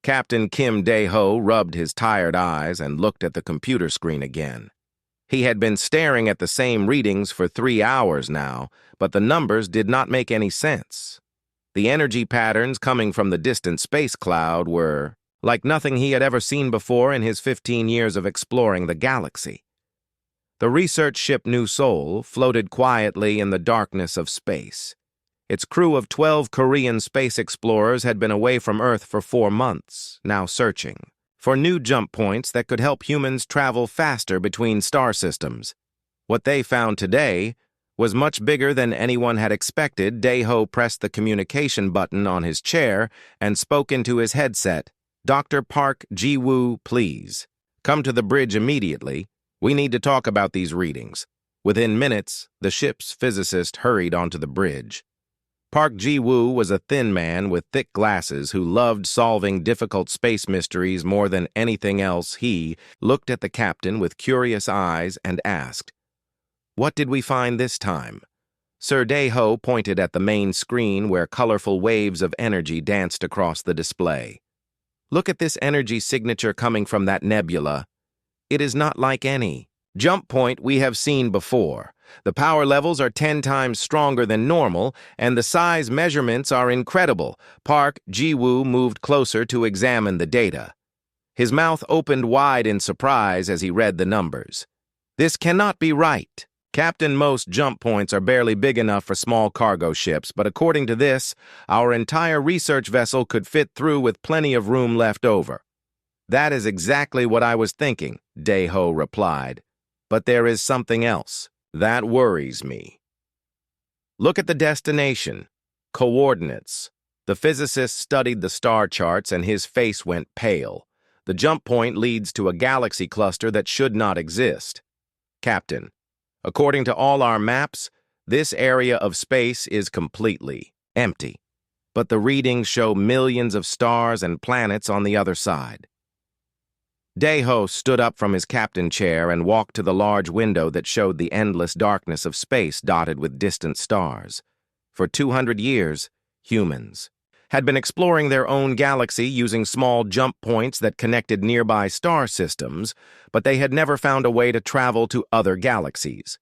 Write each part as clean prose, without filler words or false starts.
Captain Kim Dae-ho rubbed his tired eyes and looked at the computer screen again. He had been staring at the same readings for 3 hours now, but the numbers did not make any sense. The energy patterns coming from the distant space cloud were like nothing he had ever seen before in his 15 years of exploring the galaxy. The research ship New Seoul floated quietly in the darkness of space. Its crew of 12 Korean space explorers had been away from Earth for 4 months, now searching for new jump points that could help humans travel faster between star systems. What they found today was much bigger than anyone had expected. Dae-ho pressed the communication button on his chair and spoke into his headset. "Dr. Park Ji-woo, please. Come to the bridge immediately. We need to talk about these readings." Within minutes, the ship's physicist hurried onto the bridge. Park Ji-woo was a thin man with thick glasses who loved solving difficult space mysteries more than anything else. He looked at the captain with curious eyes and asked, "What did we find this time?" Sir Dae-ho pointed at the main screen where colorful waves of energy danced across the display. "Look at this energy signature coming from that nebula. It is not like any jump point we have seen before. The power levels are 10 times stronger than normal, and the size measurements are incredible." Park Ji-woo moved closer to examine the data. His mouth opened wide in surprise as he read the numbers. "This cannot be right. Captain, most jump points are barely big enough for small cargo ships, but according to this, our entire research vessel could fit through with plenty of room left over." "That is exactly what I was thinking," Dae-ho replied. "But there is something else that worries me. Look at the destination, coordinates." The physicist studied the star charts and his face went pale. "The jump point leads to a galaxy cluster that should not exist. Captain, according to all our maps, this area of space is completely empty, but the readings show millions of stars and planets on the other side." Dae-ho stood up from his captain chair and walked to the large window that showed the endless darkness of space dotted with distant stars. For 200 years, humans had been exploring their own galaxy using small jump points that connected nearby star systems, but they had never found a way to travel to other galaxies.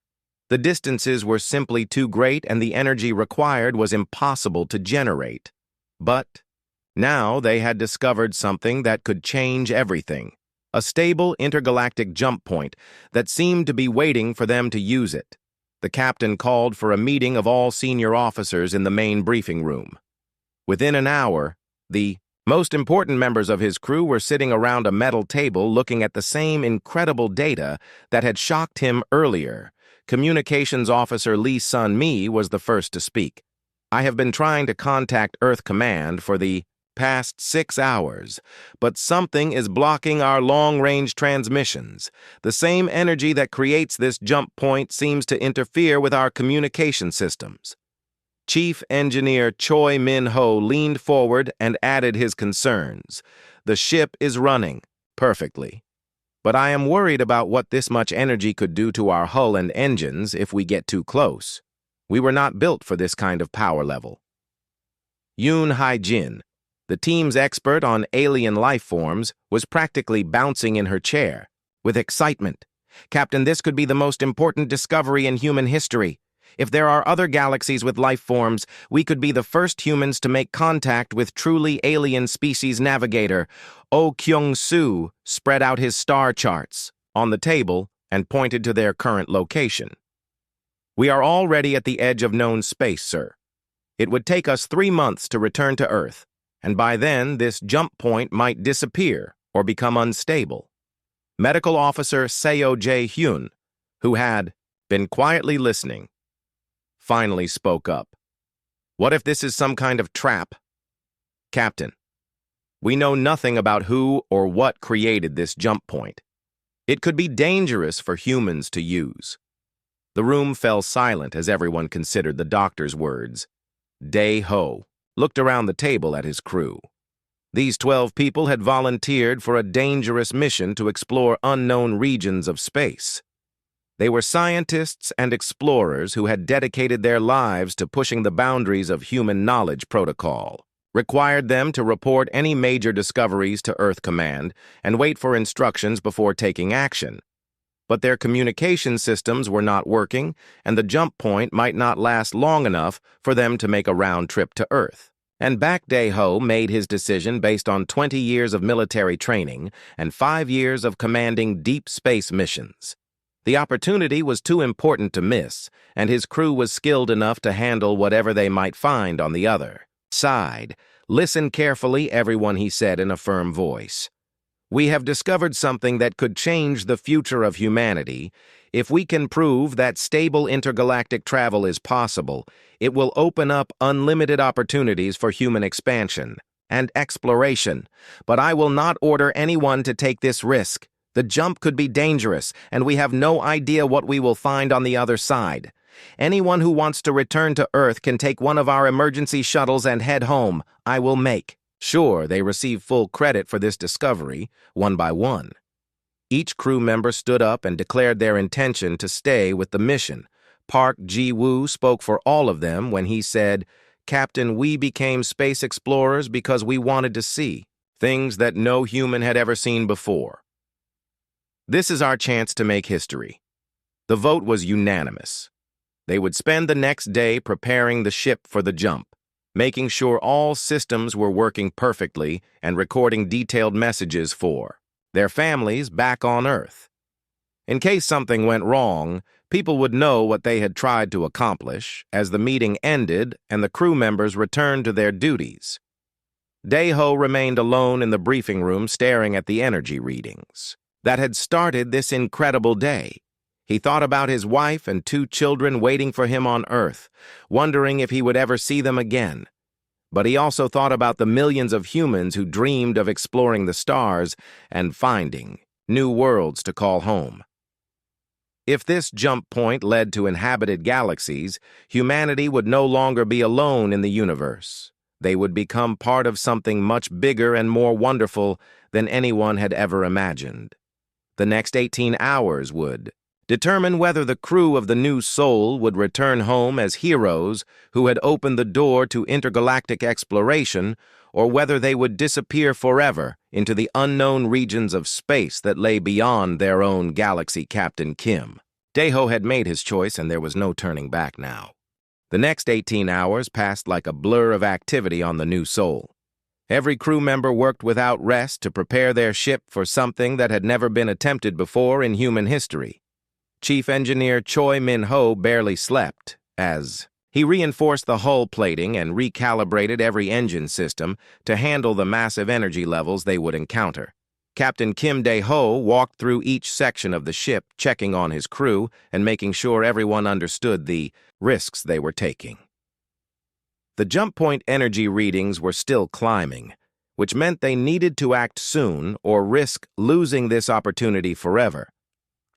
The distances were simply too great and the energy required was impossible to generate. But now they had discovered something that could change everything. A stable intergalactic jump point that seemed to be waiting for them to use it. The captain called for a meeting of all senior officers in the main briefing room. Within an hour, the most important members of his crew were sitting around a metal table looking at the same incredible data that had shocked him earlier. Communications Officer Lee Sun-mi was the first to speak. "I have been trying to contact Earth Command for the past 6 hours, but something is blocking our long-range transmissions. The same energy that creates this jump point seems to interfere with our communication systems." Chief Engineer Choi Min-ho leaned forward and added his concerns. "The ship is running perfectly, but I am worried about what this much energy could do to our hull and engines if we get too close. We were not built for this kind of power level." Yoon Hae-jin, the team's expert on alien life forms, was practically bouncing in her chair with excitement. "Captain, this could be the most important discovery in human history. If there are other galaxies with life forms, we could be the first humans to make contact with truly alien species." Navigator Oh Kyung-soo spread out his star charts on the table and pointed to their current location. "We are already at the edge of known space, sir. It would take us 3 months to return to Earth, and by then this jump point might disappear or become unstable." Medical Officer Seo Jae-hyun, who had been quietly listening, finally spoke up. "What if this is some kind of trap?" "Captain, we know nothing about who or what created this jump point. It could be dangerous for humans to use." The room fell silent as everyone considered the doctor's words. Dae-ho looked around the table at his crew. These 12 people had volunteered for a dangerous mission to explore unknown regions of space. They were scientists and explorers who had dedicated their lives to pushing the boundaries of human knowledge protocol. required them to report any major discoveries to Earth Command and wait for instructions before taking action. But their communication systems were not working, and the jump point might not last long enough for them to make a round trip to Earth. And Baek Dae-ho made his decision based on 20 years of military training and 5 years of commanding deep space missions. The opportunity was too important to miss, and his crew was skilled enough to handle whatever they might find on the other side. "Listen carefully, everyone," he said in a firm voice. "We have discovered something that could change the future of humanity. If we can prove that stable intergalactic travel is possible, it will open up unlimited opportunities for human expansion and exploration. But I will not order anyone to take this risk. The jump could be dangerous, and we have no idea what we will find on the other side. Anyone who wants to return to Earth can take one of our emergency shuttles and head home. I will make sure they receive full credit for this discovery, one by one." Each crew member stood up and declared their intention to stay with the mission. Park Ji-woo spoke for all of them when he said, "Captain, we became space explorers because we wanted to see things that no human had ever seen before. This is our chance to make history." The vote was unanimous. They would spend the next day preparing the ship for the jump, making sure all systems were working perfectly and recording detailed messages for their families back on Earth. In case something went wrong, people would know what they had tried to accomplish as the meeting ended and the crew members returned to their duties. Dae-ho remained alone in the briefing room staring at the energy readings that had started this incredible day. He thought about his wife and 2 children waiting for him on Earth, wondering if he would ever see them again. But he also thought about the millions of humans who dreamed of exploring the stars and finding new worlds to call home. If this jump point led to inhabited galaxies, humanity would no longer be alone in the universe. They would become part of something much bigger and more wonderful than anyone had ever imagined. The next 18 hours would determine whether the crew of the new Soul would return home as heroes who had opened the door to intergalactic exploration, or whether they would disappear forever into the unknown regions of space that lay beyond their own galaxy. Captain Kim. Dae-ho had made his choice, and there was no turning back now. The next 18 hours passed like a blur of activity on the new Soul. Every crew member worked without rest to prepare their ship for something that had never been attempted before in human history. Chief Engineer Choi Min-ho barely slept as he reinforced the hull plating and recalibrated every engine system to handle the massive energy levels they would encounter. Captain Kim Dae-ho walked through each section of the ship, checking on his crew and making sure everyone understood the risks they were taking. The jump point energy readings were still climbing, which meant they needed to act soon or risk losing this opportunity forever.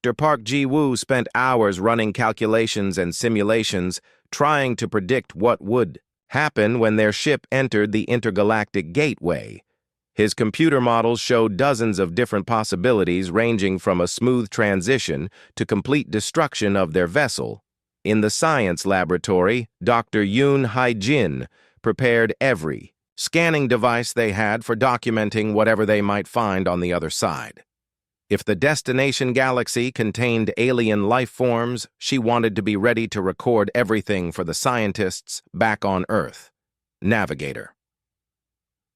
Dr. Park Ji-woo spent hours running calculations and simulations trying to predict what would happen when their ship entered the intergalactic gateway. His computer models showed dozens of different possibilities ranging from a smooth transition to complete destruction of their vessel. In the science laboratory, Dr. Yoon Hae-jin prepared every scanning device they had for documenting whatever they might find on the other side. If the destination galaxy contained alien life forms, she wanted to be ready to record everything for the scientists back on Earth. Navigator.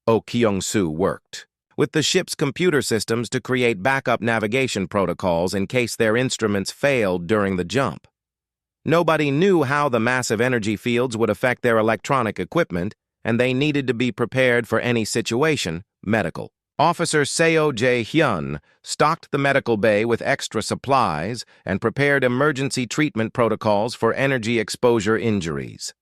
Oh Kyung-soo worked with the ship's computer systems to create backup navigation protocols in case their instruments failed during the jump. Nobody knew how the massive energy fields would affect their electronic equipment, and they needed to be prepared for any situation. Medical. Officer Seo Jae-hyun stocked the medical bay with extra supplies and prepared emergency treatment protocols for energy exposure injuries.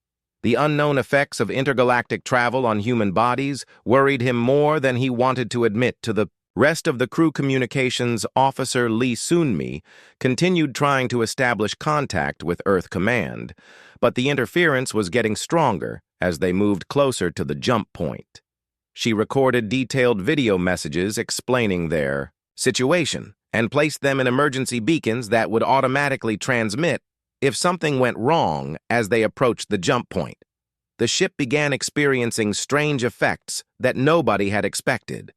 The unknown effects of intergalactic travel on human bodies worried him more than he wanted to admit to the rest of the crew. Communications officer Lee Soon-mi continued trying to establish contact with Earth Command, but the interference was getting stronger as they moved closer to the jump point. She recorded detailed video messages explaining their situation and placed them in emergency beacons that would automatically transmit if something went wrong as they approached the jump point. the ship began experiencing strange effects that nobody had expected.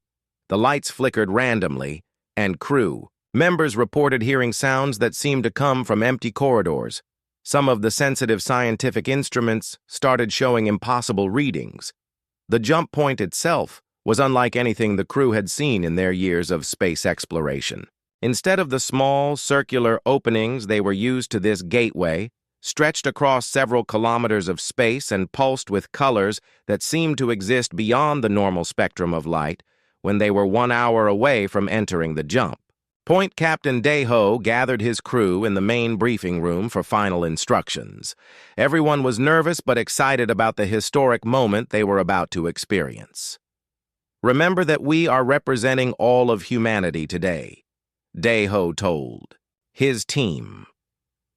The lights flickered randomly, and crew members reported hearing sounds that seemed to come from empty corridors. Some of the sensitive scientific instruments started showing impossible readings. The jump point itself was unlike anything the crew had seen in their years of space exploration. Instead of the small, circular openings they were used to, this gateway stretched across several kilometers of space and pulsed with colors that seemed to exist beyond the normal spectrum of light when they were 1 hour away from entering the jump. Point Captain Daeho gathered his crew in the main briefing room for final instructions. Everyone was nervous but excited about the historic moment they were about to experience. "Remember that we are representing all of humanity today," Daeho told his team.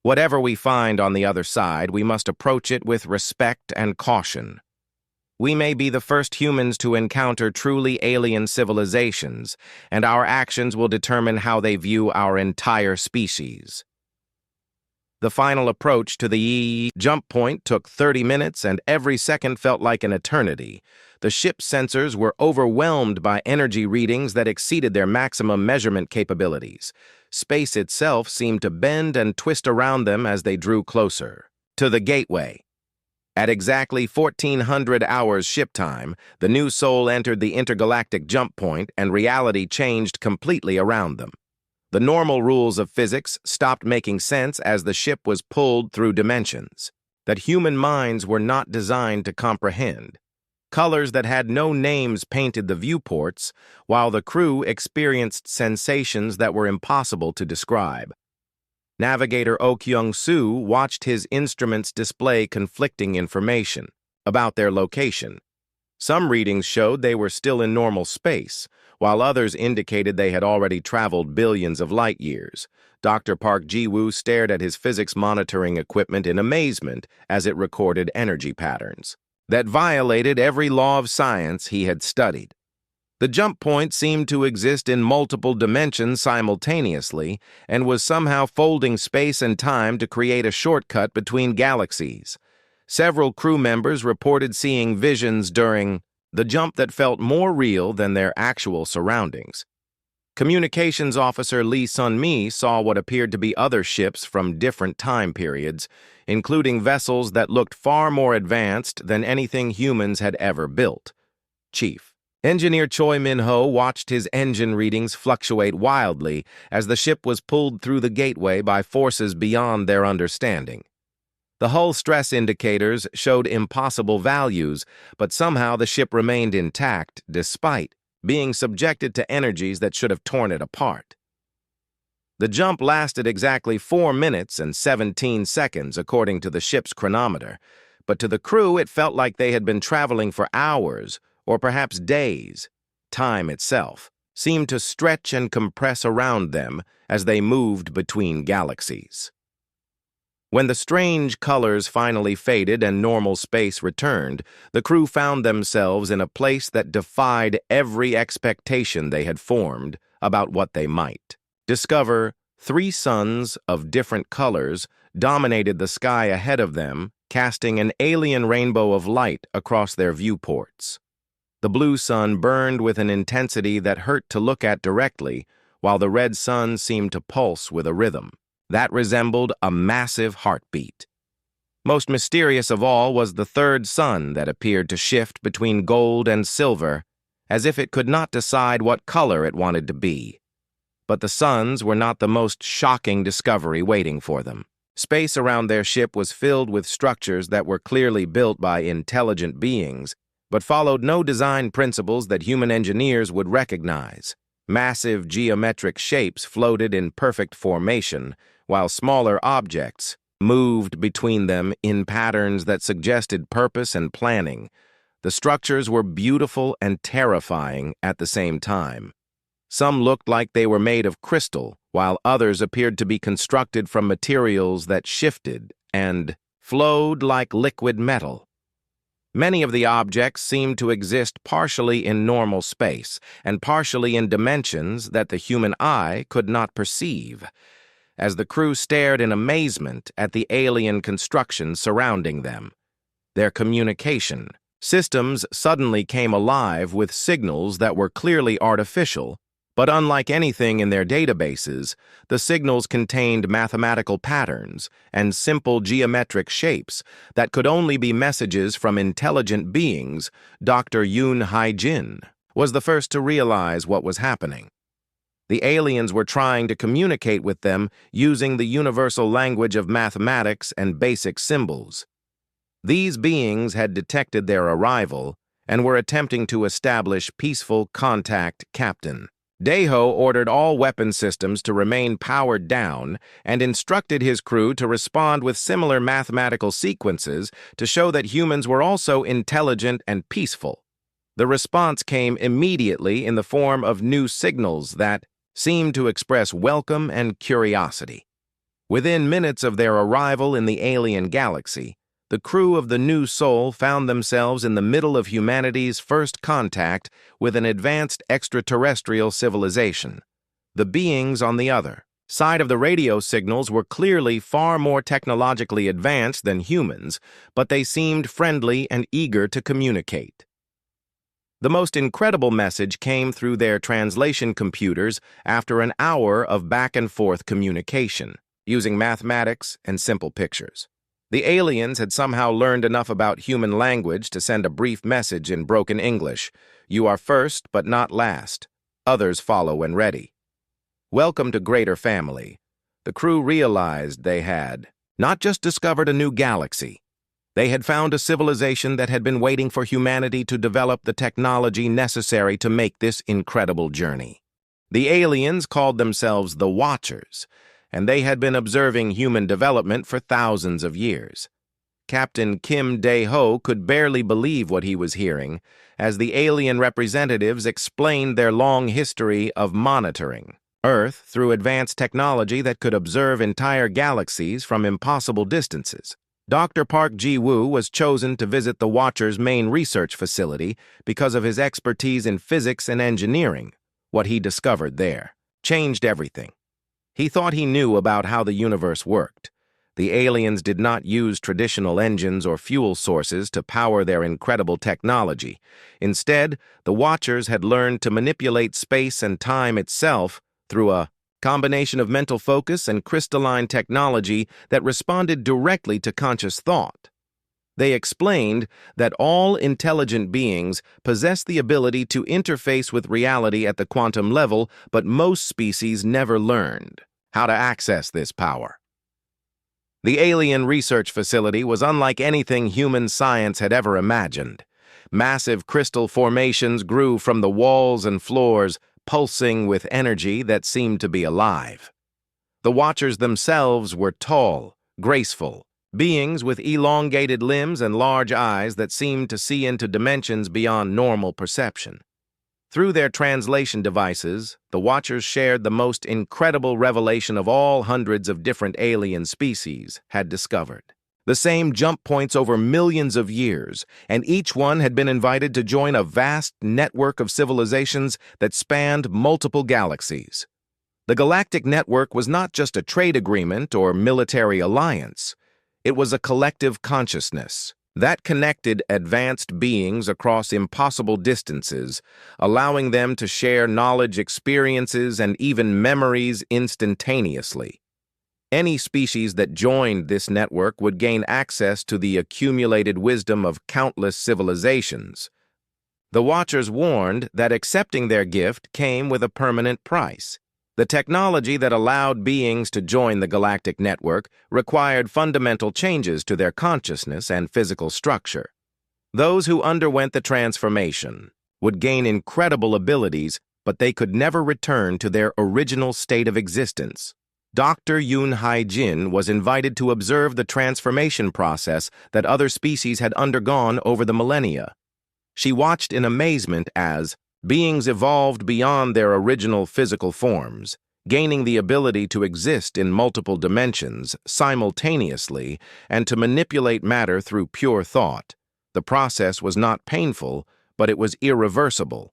"Whatever we find on the other side, we must approach it with respect and caution. We may be the first humans to encounter truly alien civilizations, and our actions will determine how they view our entire species." The final approach to the jump point took 30 minutes, and every second felt like an eternity. The ship's sensors were overwhelmed by energy readings that exceeded their maximum measurement capabilities. Space itself seemed to bend and twist around them as they drew closer to the gateway. At exactly 1400 hours ship time, the new soul entered the intergalactic jump point, and reality changed completely around them. The normal rules of physics stopped making sense as the ship was pulled through dimensions that human minds were not designed to comprehend. Colors that had no names painted the viewports, while the crew experienced sensations that were impossible to describe. Navigator Oh Kyung-soo watched his instruments display conflicting information about their location. Some readings showed they were still in normal space, while others indicated they had already traveled billions of light years. Dr. Park Ji-woo stared at his physics monitoring equipment in amazement as it recorded energy patterns that violated every law of science he had studied. The jump point seemed to exist in multiple dimensions simultaneously and was somehow folding space and time to create a shortcut between galaxies. Several crew members reported seeing visions during the jump that felt more real than their actual surroundings. Communications officer Lee Sun-mi saw what appeared to be other ships from different time periods, including vessels that looked far more advanced than anything humans had ever built. Chief Engineer Choi Min-ho watched his engine readings fluctuate wildly as the ship was pulled through the gateway by forces beyond their understanding. The hull stress indicators showed impossible values, but somehow the ship remained intact despite being subjected to energies that should have torn it apart. The jump lasted exactly 4 minutes and 17 seconds according to the ship's chronometer, but to the crew it felt like they had been traveling for hours, or perhaps days. Time itself seemed to stretch and compress around them as they moved between galaxies. When the strange colors finally faded and normal space returned, the crew found themselves in a place that defied every expectation they had formed about what they might discover. 3 suns of different colors dominated the sky ahead of them, casting an alien rainbow of light across their viewports. The blue sun burned with an intensity that hurt to look at directly, while the red sun seemed to pulse with a rhythm that resembled a massive heartbeat. Most mysterious of all was the third sun that appeared to shift between gold and silver, as if it could not decide what color it wanted to be. But the suns were not the most shocking discovery waiting for them. Space around their ship was filled with structures that were clearly built by intelligent beings, but followed no design principles that human engineers would recognize. Massive geometric shapes floated in perfect formation, while smaller objects moved between them in patterns that suggested purpose and planning. The structures were beautiful and terrifying at the same time. Some looked like they were made of crystal, while others appeared to be constructed from materials that shifted and flowed like liquid metal. Many of the objects seemed to exist partially in normal space and partially in dimensions that the human eye could not perceive. As the crew stared in amazement at the alien construction surrounding them, their communication. Systems suddenly came alive with signals that were clearly artificial, but unlike anything in their databases, the signals contained mathematical patterns and simple geometric shapes that could only be messages from intelligent beings. Dr. Yoon Hae-jin was the first to realize what was happening. The aliens were trying to communicate with them using the universal language of mathematics and basic symbols. These beings had detected their arrival and were attempting to establish peaceful contact. Captain Daeho ordered all weapon systems to remain powered down and instructed his crew to respond with similar mathematical sequences to show that humans were also intelligent and peaceful. The response came immediately in the form of new signals that seemed to express welcome and curiosity. Within minutes of their arrival in the alien galaxy, the crew of the New Soul found themselves in the middle of humanity's first contact with an advanced extraterrestrial civilization. The beings on the other side of the radio signals were clearly far more technologically advanced than humans, but they seemed friendly and eager to communicate. The most incredible message came through their translation computers after an hour of back-and-forth communication, using mathematics and simple pictures. The aliens had somehow learned enough about human language to send a brief message in broken English. "You are first, but not last. Others follow when ready." Welcome to Greater Family. The crew realized they had not just discovered a new galaxy. They had found a civilization that had been waiting for humanity to develop the technology necessary to make this incredible journey. The aliens called themselves the Watchers, and they had been observing human development for thousands of years. Captain Kim Dae-ho could barely believe what he was hearing, as the alien representatives explained their long history of monitoring Earth through advanced technology that could observe entire galaxies from impossible distances. Dr. Park Ji-woo was chosen to visit the Watchers' main research facility because of his expertise in physics and engineering. What he discovered there changed everything. He thought he knew about how the universe worked. The aliens did not use traditional engines or fuel sources to power their incredible technology. Instead, the Watchers had learned to manipulate space and time itself through a combination of mental focus and crystalline technology that responded directly to conscious thought. They explained that all intelligent beings possess the ability to interface with reality at the quantum level, but most species never learned how to access this power. The alien research facility was unlike anything human science had ever imagined. Massive crystal formations grew from the walls and floors, pulsing with energy that seemed to be alive. The Watchers themselves were tall, graceful, beings with elongated limbs and large eyes that seemed to see into dimensions beyond normal perception. Through their translation devices, the Watchers shared the most incredible revelation of all hundreds of different alien species had discovered. The same jump points over millions of years, and each one had been invited to join a vast network of civilizations that spanned multiple galaxies. The Galactic Network was not just a trade agreement or military alliance. It was a collective consciousness that connected advanced beings across impossible distances, allowing them to share knowledge, experiences, and even memories instantaneously. Any species that joined this network would gain access to the accumulated wisdom of countless civilizations. The Watchers warned that accepting their gift came with a permanent price. The technology that allowed beings to join the Galactic Network required fundamental changes to their consciousness and physical structure. Those who underwent the transformation would gain incredible abilities, but they could never return to their original state of existence. Dr. Yoon Hae-jin was invited to observe the transformation process that other species had undergone over the millennia. She watched in amazement as beings evolved beyond their original physical forms, gaining the ability to exist in multiple dimensions simultaneously and to manipulate matter through pure thought. The process was not painful, but it was irreversible.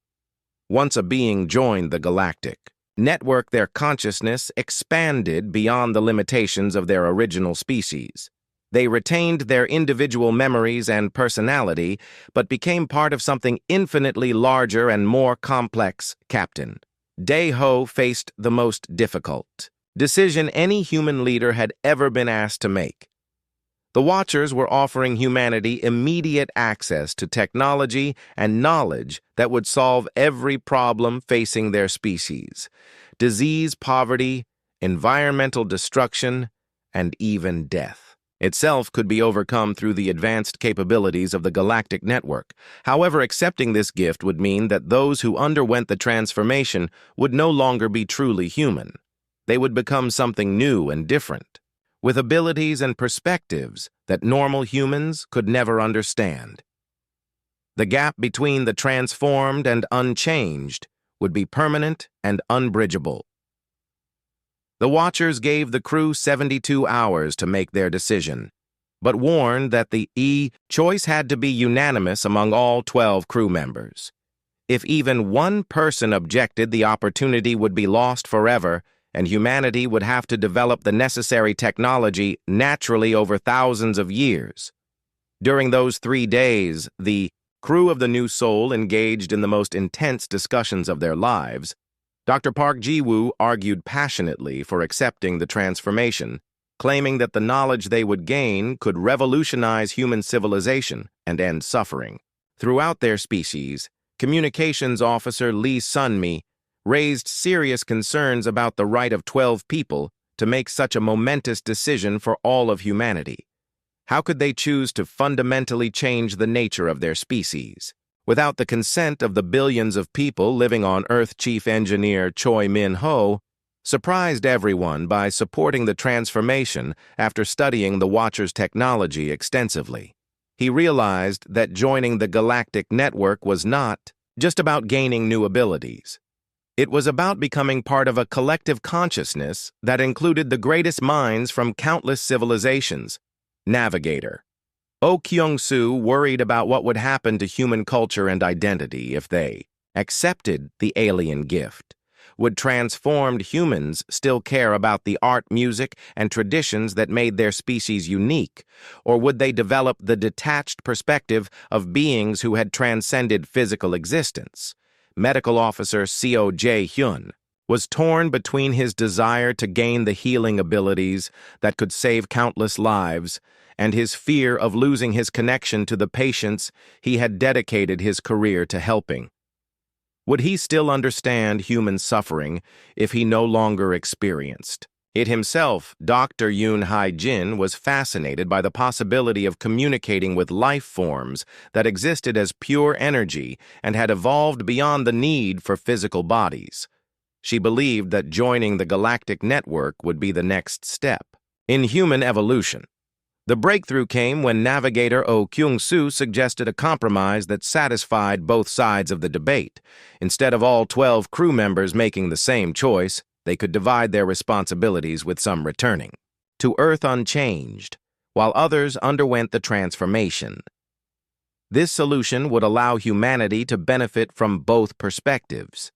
Once a being joined the Galactic Network, their consciousness expanded beyond the limitations of their original species. They retained their individual memories and personality, but became part of something infinitely larger and more complex, Captain. Dae-ho faced the most difficult decision any human leader had ever been asked to make. The Watchers were offering humanity immediate access to technology and knowledge that would solve every problem facing their species: disease, poverty, environmental destruction, and even death itself could be overcome through the advanced capabilities of the Galactic Network. However, accepting this gift would mean that those who underwent the transformation would no longer be truly human. They would become something new and different, with abilities and perspectives that normal humans could never understand. The gap between the transformed and unchanged would be permanent and unbridgeable. The Watchers gave the crew 72 hours to make their decision, but warned that the choice had to be unanimous among all 12 crew members. If even one person objected, the opportunity would be lost forever, and humanity would have to develop the necessary technology naturally over thousands of years. During those 3 days, the crew of the New Soul engaged in the most intense discussions of their lives. Dr. Park Ji-woo argued passionately for accepting the transformation, claiming that the knowledge they would gain could revolutionize human civilization and end suffering. Throughout their species, Communications Officer Lee Sun-mi raised serious concerns about the right of 12 people to make such a momentous decision for all of humanity. How could they choose to fundamentally change the nature of their species without the consent of the billions of people living on Earth? Chief Engineer Choi Min-ho surprised everyone by supporting the transformation after studying the Watchers' technology extensively. He realized that joining the Galactic Network was not just about gaining new abilities. It was about becoming part of a collective consciousness that included the greatest minds from countless civilizations. Navigator Oh Kyung-soo worried about what would happen to human culture and identity if they accepted the alien gift. Would transformed humans still care about the art, music, and traditions that made their species unique, or would they develop the detached perspective of beings who had transcended physical existence? Medical Officer Seo Jae-hyun was torn between his desire to gain the healing abilities that could save countless lives and his fear of losing his connection to the patients he had dedicated his career to helping. Would he still understand human suffering if he no longer experienced it himself? Dr. Yoon Hae-jin was fascinated by the possibility of communicating with life forms that existed as pure energy and had evolved beyond the need for physical bodies. She believed that joining the Galactic Network would be the next step in human evolution. The breakthrough came when Navigator Oh Kyung-soo suggested a compromise that satisfied both sides of the debate. Instead of all 12 crew members making the same choice, they could divide their responsibilities, with some returning to Earth unchanged, while others underwent the transformation. This solution would allow humanity to benefit from both perspectives.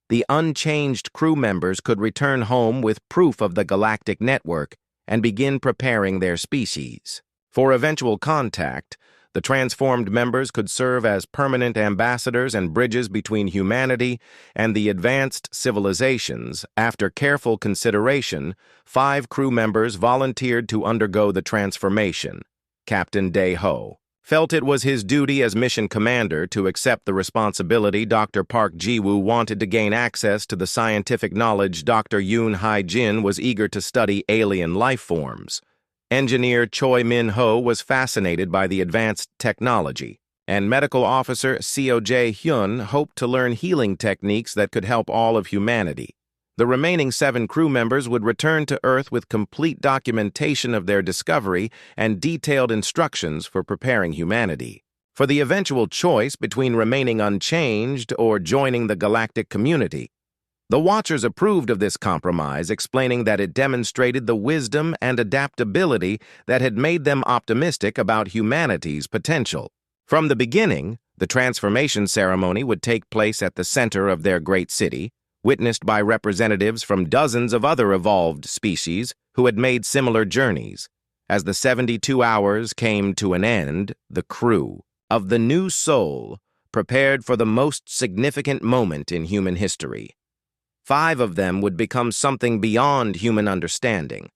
The unchanged crew members could return home with proof of the Galactic Network and begin preparing their species for eventual contact. The transformed members could serve as permanent ambassadors and bridges between humanity and the advanced civilizations. After careful consideration, 5 crew members volunteered to undergo the transformation. Captain Dae-ho felt it was his duty as mission commander to accept the responsibility. Dr. Park Ji-woo wanted to gain access to the scientific knowledge. Dr. Yoon Hae-jin was eager to study alien life forms. Engineer Choi Min-ho was fascinated by the advanced technology, and Medical Officer Seo Jae-hyun hoped to learn healing techniques that could help all of humanity. The remaining 7 crew members would return to Earth with complete documentation of their discovery and detailed instructions for preparing humanity for the eventual choice between remaining unchanged or joining the galactic community. The Watchers approved of this compromise, explaining that it demonstrated the wisdom and adaptability that had made them optimistic about humanity's potential. From the beginning, the transformation ceremony would take place at the center of their great city, witnessed by representatives from dozens of other evolved species who had made similar journeys. As the 72 hours came to an end, the crew of the New Soul prepared for the most significant moment in human history. 5 of them would become something beyond human understanding,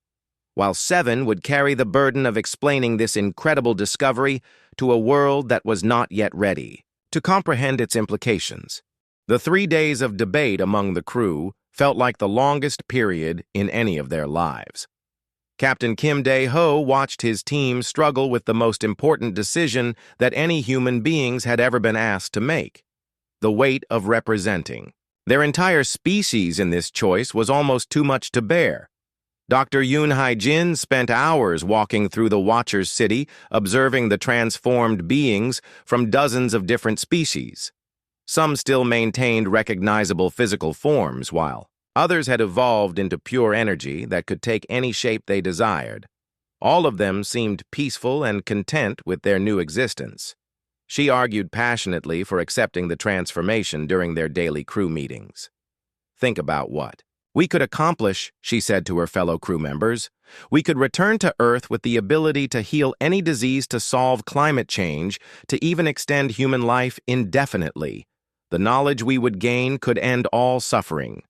while 7 would carry the burden of explaining this incredible discovery to a world that was not yet ready to comprehend its implications. The 3 days of debate among the crew felt like the longest period in any of their lives. Captain Kim Dae-ho watched his team struggle with the most important decision that any human beings had ever been asked to make: the weight of representing their entire species in this choice was almost too much to bear. Dr. Yoon Hae-jin spent hours walking through the Watcher's City, observing the transformed beings from dozens of different species. Some still maintained recognizable physical forms, while others had evolved into pure energy that could take any shape they desired. All of them seemed peaceful and content with their new existence. She argued passionately for accepting the transformation during their daily crew meetings. "Think about what we could accomplish," she said to her fellow crew members. "We could return to Earth with the ability to heal any disease, to solve climate change, to even extend human life indefinitely. The knowledge we would gain could end all suffering."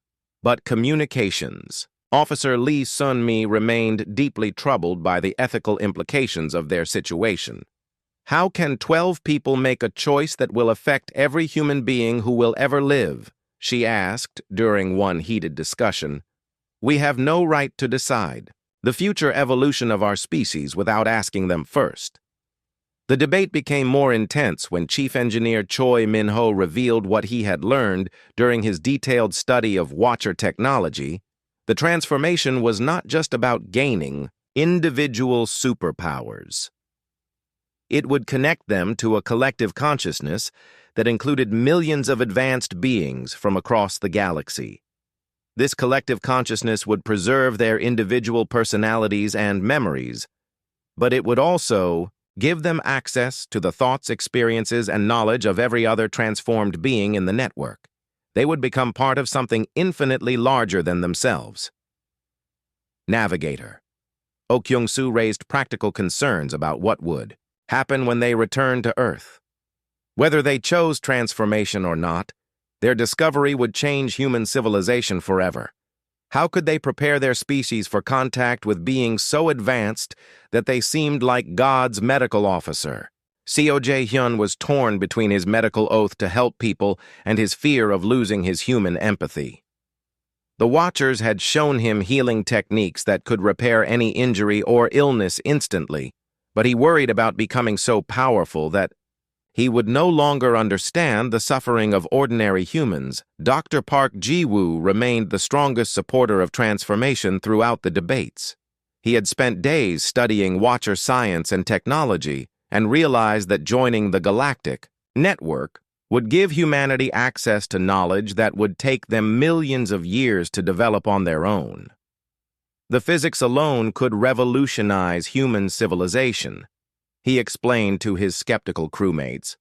But communications. Officer Lee Sun-mi remained deeply troubled by the ethical implications of their situation. "How can 12 people make a choice that will affect every human being who will ever live?" she asked during one heated discussion. "We have no right to decide the future evolution of our species without asking them first." The debate became more intense when Chief Engineer Choi Min-ho revealed what he had learned during his detailed study of Watcher technology. The transformation was not just about gaining individual superpowers. It would connect them to a collective consciousness that included millions of advanced beings from across the galaxy. This collective consciousness would preserve their individual personalities and memories, but it would also give them access to the thoughts, experiences, and knowledge of every other transformed being in the network. They would become part of something infinitely larger than themselves. Navigator. Oh Kyung-soo raised practical concerns about what would happen when they returned to Earth. Whether they chose transformation or not, their discovery would change human civilization forever. How could they prepare their species for contact with beings so advanced that they seemed like God's medical officer? Seo Jae-hyun was torn between his medical oath to help people and his fear of losing his human empathy. The Watchers had shown him healing techniques that could repair any injury or illness instantly, but he worried about becoming so powerful that he would no longer understand the suffering of ordinary humans. Dr. Park Ji-woo remained the strongest supporter of transformation throughout the debates. He had spent days studying Watcher science and technology and realized that joining the Galactic network would give humanity access to knowledge that would take them millions of years to develop on their own. The physics alone could revolutionize human civilization, he explained to his skeptical crewmates.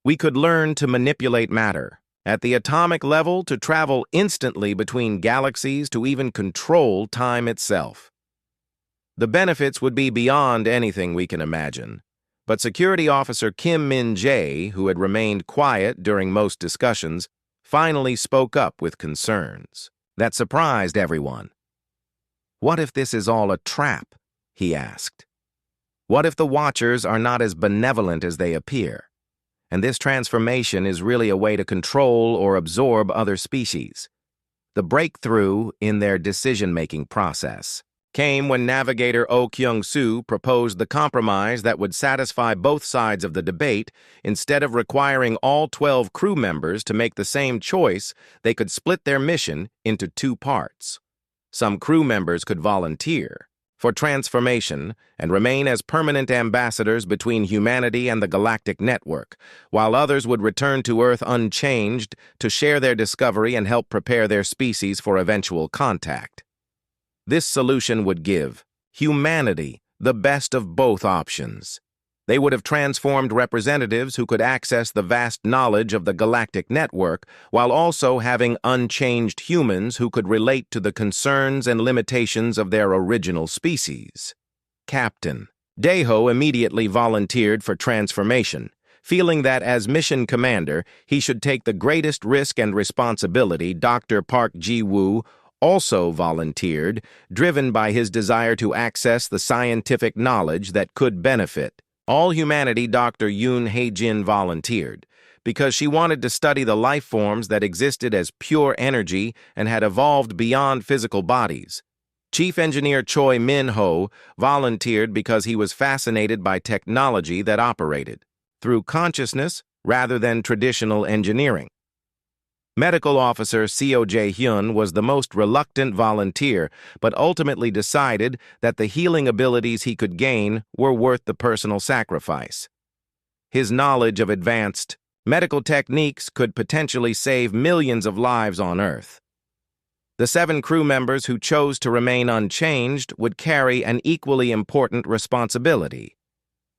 "We could learn to manipulate matter at the atomic level, to travel instantly between galaxies, to even control time itself. The benefits would be beyond anything we can imagine." But Security Officer Kim Min-jae, who had remained quiet during most discussions, finally spoke up with concerns that surprised everyone. "What if this is all a trap?" he asked. "What if the Watchers are not as benevolent as they appear, and this transformation is really a way to control or absorb other species?" The breakthrough in their decision-making process came when Navigator Oh Kyung-soo proposed the compromise that would satisfy both sides of the debate. Instead of requiring all 12 crew members to make the same choice, they could split their mission into 2 parts. Some crew members could volunteer for transformation and remain as permanent ambassadors between humanity and the Galactic Network, while others would return to Earth unchanged to share their discovery and help prepare their species for eventual contact. This solution would give humanity the best of both options. They would have transformed representatives who could access the vast knowledge of the Galactic Network, while also having unchanged humans who could relate to the concerns and limitations of their original species. Captain. Deho immediately volunteered for transformation, feeling that as mission commander, he should take the greatest risk and responsibility. Dr. Park Ji-woo also volunteered, driven by his desire to access the scientific knowledge that could benefit all humanity. Dr. Yoon Hae-jin volunteered because she wanted to study the life forms that existed as pure energy and had evolved beyond physical bodies. Chief Engineer Choi Min-ho volunteered because he was fascinated by technology that operated through consciousness rather than traditional engineering. Medical Officer Seo Jae-hyun was the most reluctant volunteer, but ultimately decided that the healing abilities he could gain were worth the personal sacrifice. His knowledge of advanced medical techniques could potentially save millions of lives on Earth. The 7 crew members who chose to remain unchanged would carry an equally important responsibility.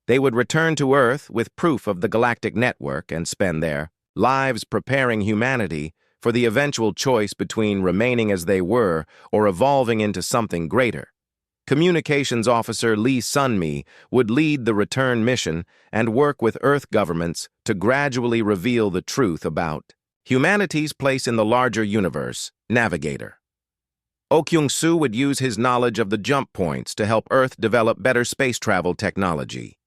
They would return to Earth with proof of the Galactic Network and spend their lives preparing humanity for the eventual choice between remaining as they were or evolving into something greater. Communications Officer Lee Sun-mi would lead the return mission and work with Earth governments to gradually reveal the truth about humanity's place in the larger universe. Navigator. Oh Kyung-soo would use his knowledge of the jump points to help Earth develop better space travel technology.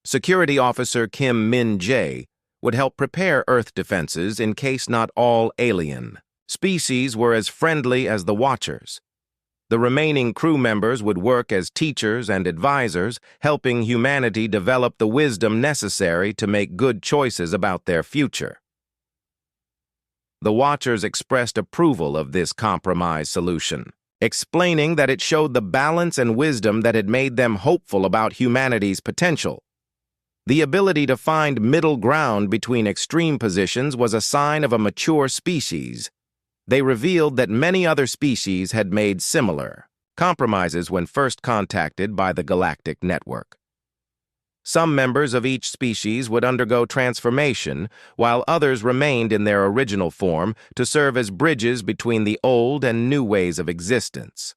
Security Officer Kim Min-jae would help prepare Earth defenses in case not all alien species were as friendly as the Watchers. The remaining crew members would work as teachers and advisors, helping humanity develop the wisdom necessary to make good choices about their future. The Watchers expressed approval of this compromise solution, explaining that it showed the balance and wisdom that had made them hopeful about humanity's potential. The ability to find middle ground between extreme positions was a sign of a mature species. They revealed that many other species had made similar compromises when first contacted by the Galactic Network. Some members of each species would undergo transformation, while others remained in their original form to serve as bridges between the old and new ways of existence.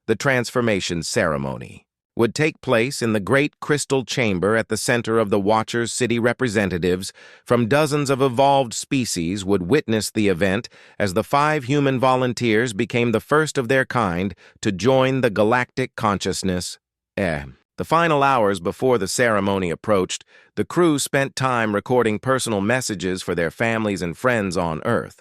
The transformation ceremony would take place in the Great Crystal Chamber at the center of the Watchers' city. Representatives from dozens of evolved species would witness the event as the 5 human volunteers became the first of their kind to join the Galactic Consciousness. The final hours before the ceremony approached, the crew spent time recording personal messages for their families and friends on Earth.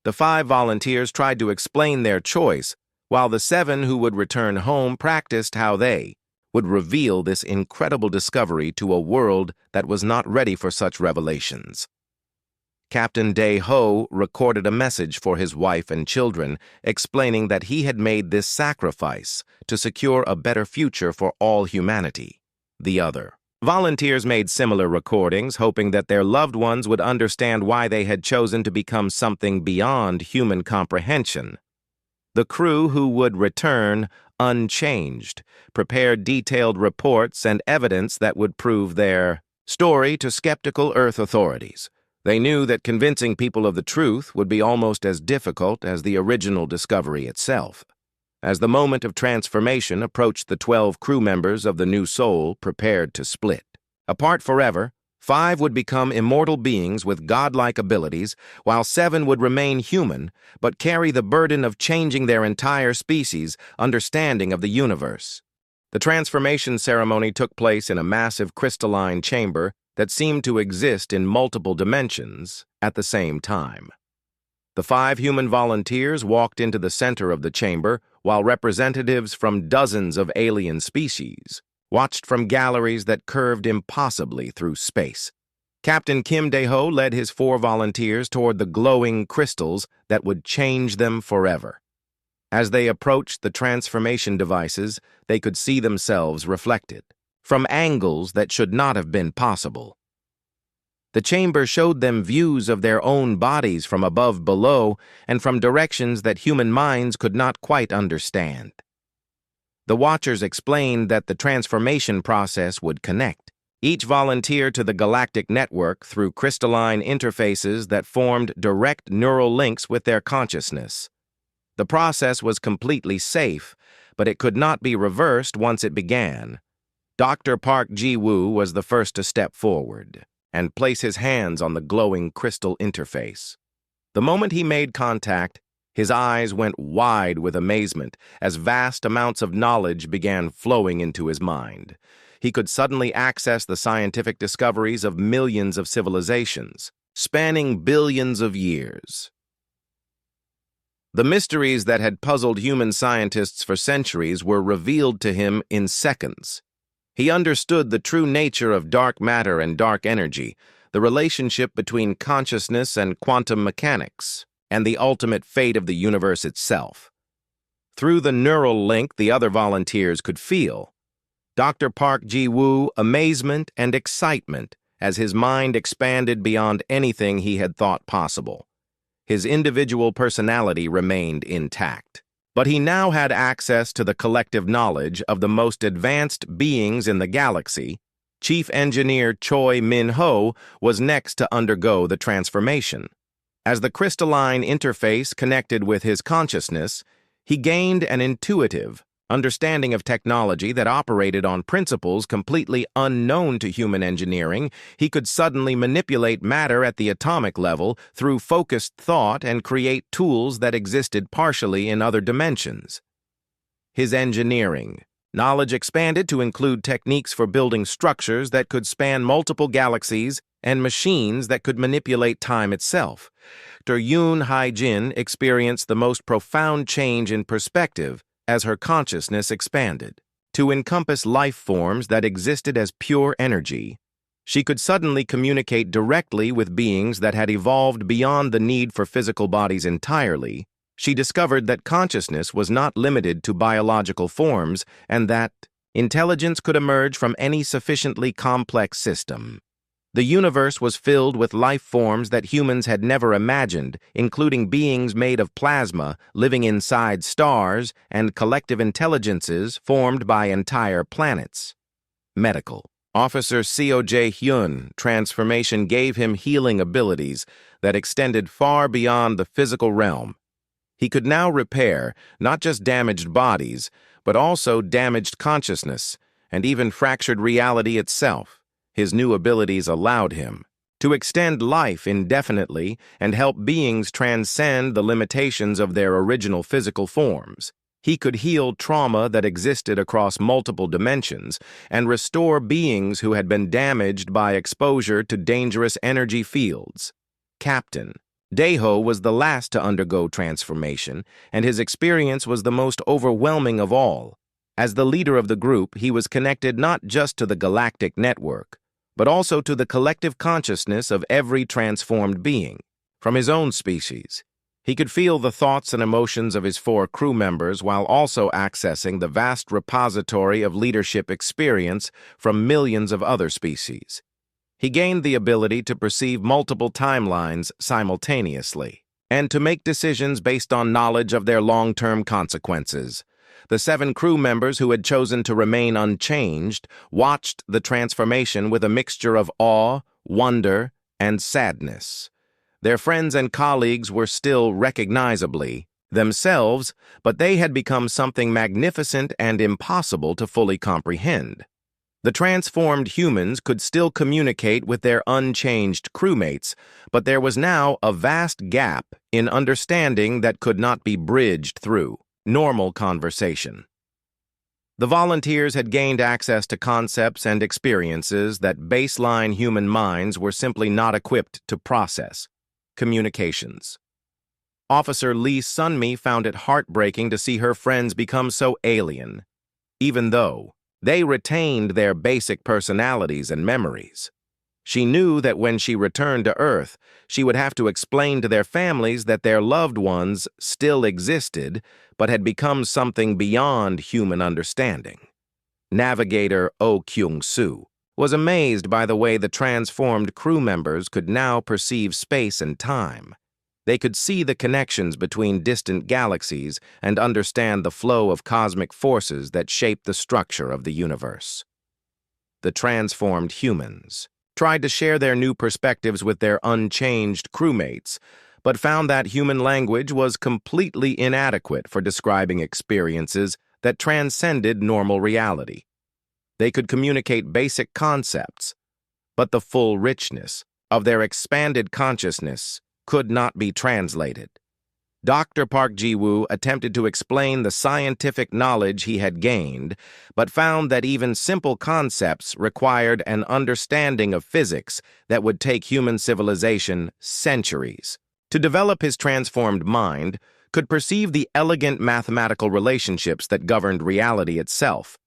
The 5 volunteers tried to explain their choice, while the 7 who would return home practiced how they would reveal this incredible discovery to a world that was not ready for such revelations. Captain Dae-ho recorded a message for his wife and children, explaining that he had made this sacrifice to secure a better future for all humanity. The other volunteers made similar recordings, hoping that their loved ones would understand why they had chosen to become something beyond human comprehension. The crew who would return unchanged prepared detailed reports and evidence that would prove their story to skeptical Earth authorities. They knew that convincing people of the truth would be almost as difficult as the original discovery itself. As the moment of transformation approached, the 12 crew members of the new soul prepared to split. Apart forever, 5 would become immortal beings with godlike abilities, while 7 would remain human, but carry the burden of changing their entire species' understanding of the universe. The transformation ceremony took place in a massive crystalline chamber that seemed to exist in multiple dimensions at the same time. The 5 human volunteers walked into the center of the chamber, while representatives from dozens of alien species watched from galleries that curved impossibly through space. Captain Kim Dae-ho led his 4 volunteers toward the glowing crystals that would change them forever. As they approached the transformation devices, they could see themselves reflected from angles that should not have been possible. The chamber showed them views of their own bodies from above, below, and from directions that human minds could not quite understand. The Watchers explained that the transformation process would connect each volunteer to the Galactic Network through crystalline interfaces that formed direct neural links with their consciousness. The process was completely safe, but it could not be reversed once it began. Dr. Park Ji-woo was the first to step forward and place his hands on the glowing crystal interface. The moment he made contact, his eyes went wide with amazement as vast amounts of knowledge began flowing into his mind. He could suddenly access the scientific discoveries of millions of civilizations, spanning billions of years. The mysteries that had puzzled human scientists for centuries were revealed to him in seconds. He understood the true nature of dark matter and dark energy, the relationship between consciousness and quantum mechanics, and the ultimate fate of the universe itself. Through the neural link the other volunteers could feel, Dr. Park Ji-woo amazement and excitement as his mind expanded beyond anything he had thought possible. His individual personality remained intact, but he now had access to the collective knowledge of the most advanced beings in the galaxy. Chief Engineer Choi Min-ho was next to undergo the transformation. As the crystalline interface connected with his consciousness, he gained an intuitive understanding of technology that operated on principles completely unknown to human engineering. He could suddenly manipulate matter at the atomic level through focused thought and create tools that existed partially in other dimensions. His engineering knowledge expanded to include techniques for building structures that could span multiple galaxies and machines that could manipulate time itself. Dr. Yoon Hae-jin experienced the most profound change in perspective as her consciousness expanded. To encompass life forms that existed as pure energy, she could suddenly communicate directly with beings that had evolved beyond the need for physical bodies entirely. She discovered that consciousness was not limited to biological forms and that intelligence could emerge from any sufficiently complex system. The universe was filled with life forms that humans had never imagined, including beings made of plasma, living inside stars, and collective intelligences formed by entire planets. Medical. Officer Seo Jae-hyun transformation gave him healing abilities that extended far beyond the physical realm. He could now repair not just damaged bodies, but also damaged consciousness, and even fractured reality itself. His new abilities allowed him to extend life indefinitely and help beings transcend the limitations of their original physical forms. He could heal trauma that existed across multiple dimensions and restore beings who had been damaged by exposure to dangerous energy fields. Captain Daeho was the last to undergo transformation, and his experience was the most overwhelming of all. As the leader of the group, he was connected not just to the Galactic network, but also to the collective consciousness of every transformed being. From his own species, he could feel the thoughts and emotions of his 4 crew members while also accessing the vast repository of leadership experience from millions of other species. He gained the ability to perceive multiple timelines simultaneously and to make decisions based on knowledge of their long-term consequences. The 7 crew members who had chosen to remain unchanged watched the transformation with a mixture of awe, wonder, and sadness. Their friends and colleagues were still recognizably themselves, but they had become something magnificent and impossible to fully comprehend. The transformed humans could still communicate with their unchanged crewmates, but there was now a vast gap in understanding that could not be bridged through normal conversation. The volunteers had gained access to concepts and experiences that baseline human minds were simply not equipped to process. Communications. Officer Lee Sunmi found it heartbreaking to see her friends become so alien, even though they retained their basic personalities and memories. She knew that when she returned to Earth, she would have to explain to their families that their loved ones still existed, but had become something beyond human understanding. Navigator Oh Kyung-soo was amazed by the way the transformed crew members could now perceive space and time. They could see the connections between distant galaxies and understand the flow of cosmic forces that shape the structure of the universe. The transformed humans tried to share their new perspectives with their unchanged crewmates, but found that human language was completely inadequate for describing experiences that transcended normal reality. They could communicate basic concepts, but the full richness of their expanded consciousness could not be translated. Dr. Park Ji-woo attempted to explain the scientific knowledge he had gained, but found that even simple concepts required an understanding of physics that would take human civilization centuries. To develop his transformed mind, could perceive the elegant mathematical relationships that governed reality itself.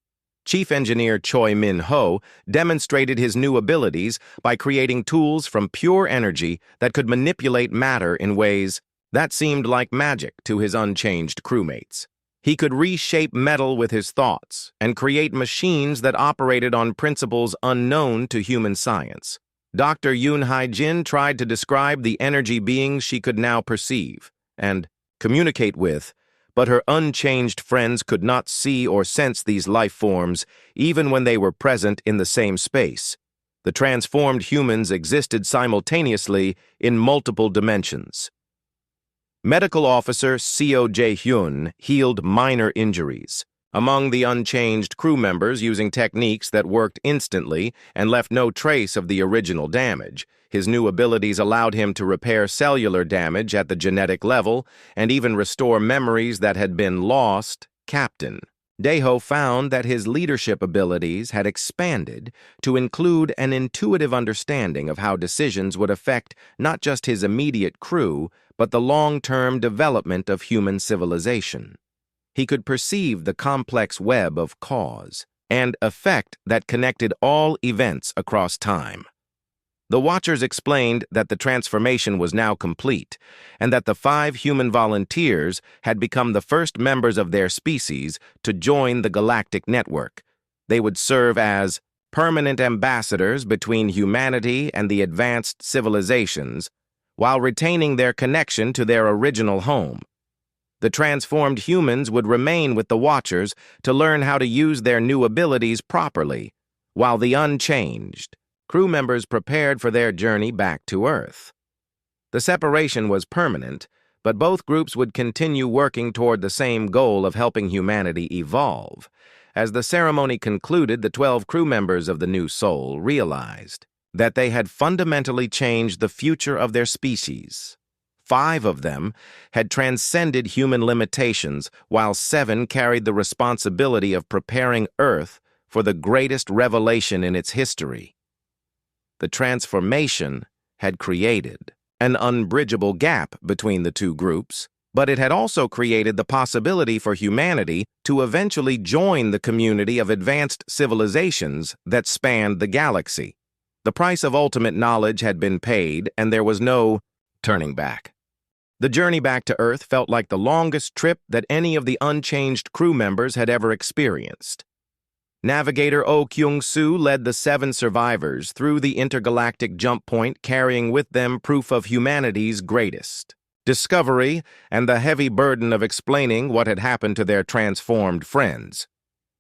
Chief Engineer Choi Min-ho demonstrated his new abilities by creating tools from pure energy that could manipulate matter in ways that seemed like magic to his unchanged crewmates. He could reshape metal with his thoughts and create machines that operated on principles unknown to human science. Dr. Yoon Hae-jin tried to describe the energy beings she could now perceive and communicate with, but her unchanged friends could not see or sense these life forms even when they were present in the same space. The transformed humans existed simultaneously in multiple dimensions. Medical Officer Seo Jae-hyun healed minor injuries. Among the unchanged crew members using techniques that worked instantly and left no trace of the original damage, his new abilities allowed him to repair cellular damage at the genetic level and even restore memories that had been lost. Captain Daeho found that his leadership abilities had expanded to include an intuitive understanding of how decisions would affect not just his immediate crew, but the long-term development of human civilization. He could perceive the complex web of cause and effect that connected all events across time. The Watchers explained that the transformation was now complete and that the 5 human volunteers had become the first members of their species to join the Galactic Network. They would serve as permanent ambassadors between humanity and the advanced civilizations, while retaining their connection to their original home. The transformed humans would remain with the Watchers to learn how to use their new abilities properly, while the unchanged crew members prepared for their journey back to Earth. The separation was permanent, but both groups would continue working toward the same goal of helping humanity evolve. As the ceremony concluded, the 12 crew members of the new Soul realized that they had fundamentally changed the future of their species. 5 of them had transcended human limitations, while 7 carried the responsibility of preparing Earth for the greatest revelation in its history. The transformation had created an unbridgeable gap between the two groups, but it had also created the possibility for humanity to eventually join the community of advanced civilizations that spanned the galaxy. The price of ultimate knowledge had been paid, and there was no turning back. The journey back to Earth felt like the longest trip that any of the unchanged crew members had ever experienced. Navigator Oh Kyung-soo led the 7 survivors through the intergalactic jump point, carrying with them proof of humanity's greatest discovery and the heavy burden of explaining what had happened to their transformed friends.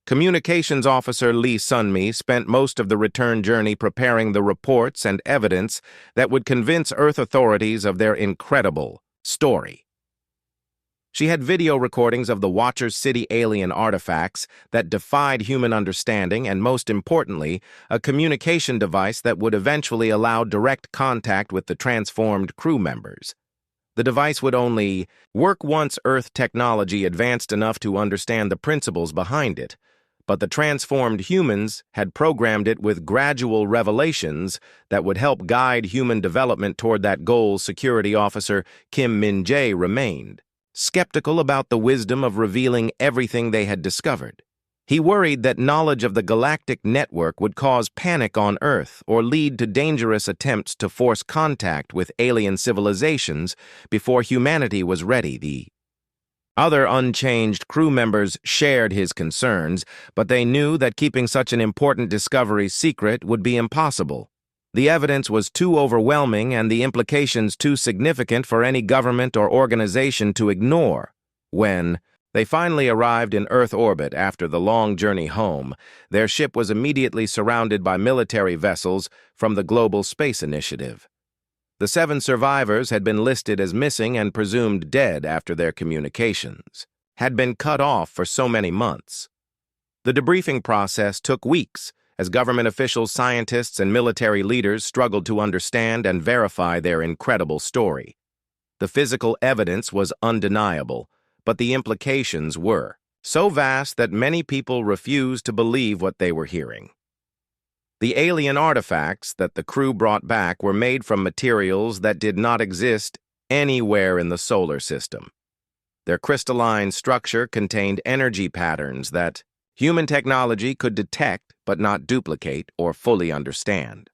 Communications Officer Lee Sun-mi spent most of the return journey preparing the reports and evidence that would convince Earth authorities of their incredible story. She had video recordings of the Watcher's City alien artifacts that defied human understanding and, most importantly, a communication device that would eventually allow direct contact with the transformed crew members. The device would only work once Earth technology advanced enough to understand the principles behind it, but the transformed humans had programmed it with gradual revelations that would help guide human development toward that goal. Security Officer Kim Min-jae remained skeptical about the wisdom of revealing everything they had discovered. He worried that knowledge of the Galactic Network would cause panic on Earth or lead to dangerous attempts to force contact with alien civilizations before humanity was ready. The other unchanged crew members shared his concerns, but they knew that keeping such an important discovery secret would be impossible. The evidence was too overwhelming and the implications too significant for any government or organization to ignore. When they finally arrived in Earth orbit after the long journey home, their ship was immediately surrounded by military vessels from the Global Space Initiative. The 7 survivors had been listed as missing and presumed dead after their communications. had been cut off for so many months. The debriefing process took weeks as government officials, scientists, and military leaders struggled to understand and verify their incredible story. The physical evidence was undeniable, but the implications were so vast that many people refused to believe what they were hearing. The alien artifacts that the crew brought back were made from materials that did not exist anywhere in the solar system. Their crystalline structure contained energy patterns that human technology could detect but not duplicate or fully understand.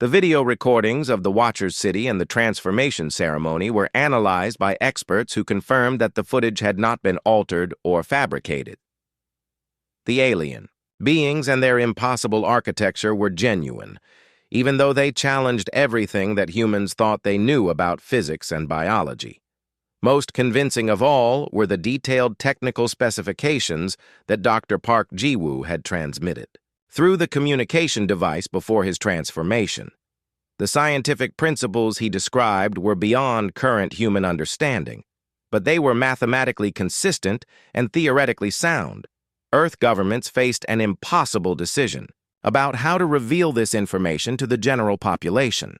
The video recordings of the Watcher's City and the transformation ceremony were analyzed by experts who confirmed that the footage had not been altered or fabricated. The alien beings and their impossible architecture were genuine, even though they challenged everything that humans thought they knew about physics and biology. Most convincing of all were the detailed technical specifications that Dr. Park Ji-woo had transmitted through the communication device before his transformation. The scientific principles he described were beyond current human understanding, but they were mathematically consistent and theoretically sound. Earth governments faced an impossible decision about how to reveal this information to the general population.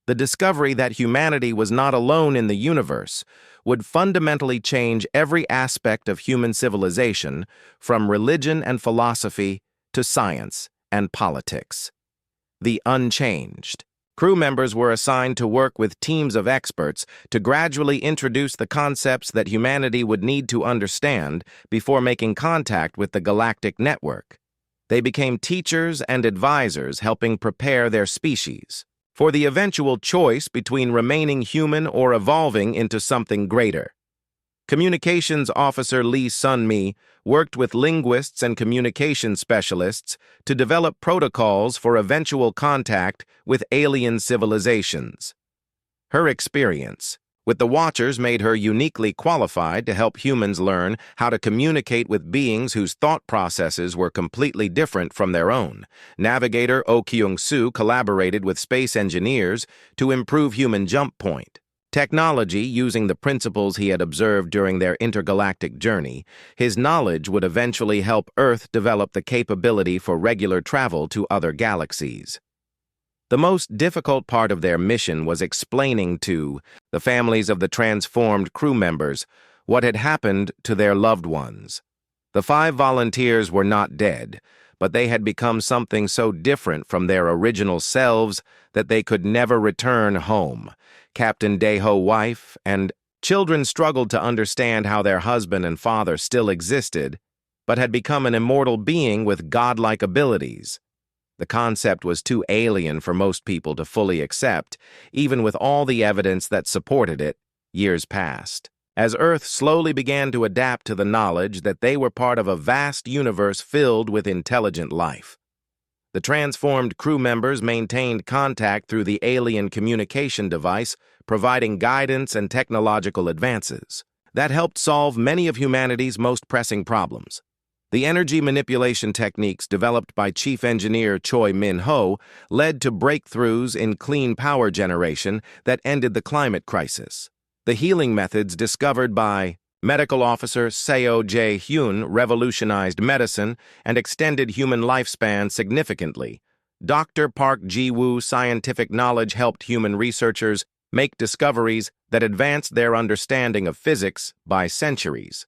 The discovery that humanity was not alone in the universe would fundamentally change every aspect of human civilization, from religion and philosophy to science and politics. The unchanged. Crew members were assigned to work with teams of experts to gradually introduce the concepts that humanity would need to understand before making contact with the Galactic network. They became teachers and advisors, helping prepare their species for the eventual choice between remaining human or evolving into something greater. Communications Officer Lee Sun-mi worked with linguists and communication specialists to develop protocols for eventual contact with alien civilizations. Her experience with the Watchers made her uniquely qualified to help humans learn how to communicate with beings whose thought processes were completely different from their own. Navigator Oh Kyung-soo collaborated with space engineers to improve human jump point technology using the principles he had observed during their intergalactic journey. His knowledge would eventually help Earth develop the capability for regular travel to other galaxies. The most difficult part of their mission was explaining to the families of the transformed crew members what had happened to their loved ones. The 5 volunteers were not dead, but they had become something so different from their original selves that they could never return home. Captain Daeho's wife and children struggled to understand how their husband and father still existed, but had become an immortal being with godlike abilities. The concept was too alien for most people to fully accept, even with all the evidence that supported it. Years passed, as Earth slowly began to adapt to the knowledge that they were part of a vast universe filled with intelligent life. The transformed crew members maintained contact through the alien communication device, providing guidance and technological advances that helped solve many of humanity's most pressing problems. The energy manipulation techniques developed by Chief Engineer Choi Min-ho led to breakthroughs in clean power generation that ended the climate crisis. The healing methods discovered by Medical Officer Seo Jae-hyun revolutionized medicine and extended human lifespan significantly. Dr. Park Ji-woo's scientific knowledge helped human researchers make discoveries that advanced their understanding of physics by centuries.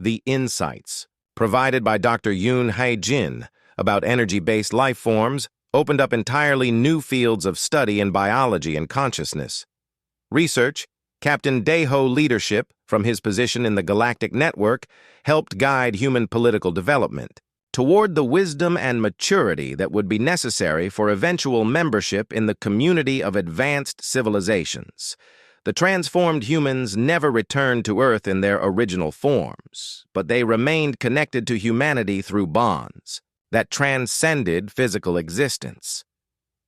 The insights provided by Dr. Yoon Hae-jin about energy-based life forms opened up entirely new fields of study in biology and consciousness. Research, Captain Daeho's leadership from his position in the Galactic Network helped guide human political development toward the wisdom and maturity that would be necessary for eventual membership in the community of advanced civilizations. The transformed humans never returned to Earth in their original forms, but they remained connected to humanity through bonds that transcended physical existence.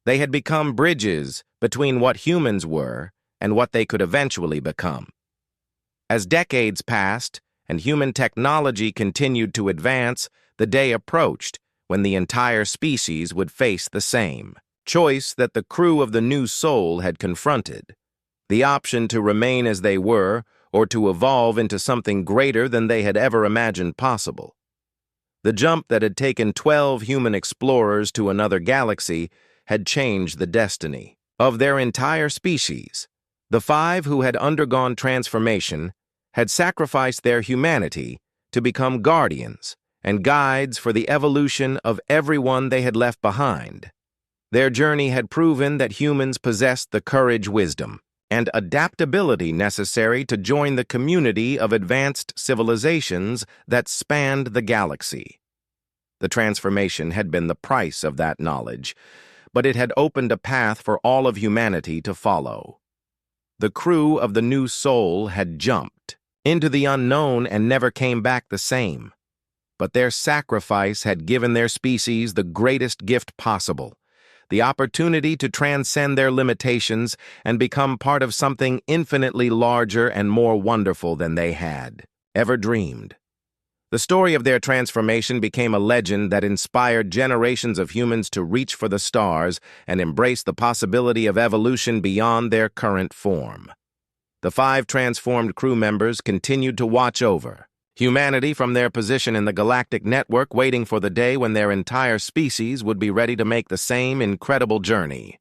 They had become bridges between what humans were and what they could eventually become. As decades passed and human technology continued to advance, the day approached when the entire species would face the same choice that the crew of the New Soul had confronted: the option to remain as they were or to evolve into something greater than they had ever imagined possible. The jump that had taken 12 human explorers to another galaxy had changed the destiny of their entire species. The 5 who had undergone transformation had sacrificed their humanity to become guardians and guides for the evolution of everyone they had left behind. Their journey had proven that humans possessed the courage, wisdom, and adaptability necessary to join the community of advanced civilizations that spanned the galaxy. The transformation had been the price of that knowledge, but it had opened a path for all of humanity to follow. The crew of the New Soul had jumped into the unknown and never came back the same. But their sacrifice had given their species the greatest gift possible, the opportunity to transcend their limitations and become part of something infinitely larger and more wonderful than they had ever dreamed. The story of their transformation became a legend that inspired generations of humans to reach for the stars and embrace the possibility of evolution beyond their current form. The 5 transformed crew members continued to watch over humanity from their position in the Galactic network, waiting for the day when their entire species would be ready to make the same incredible journey.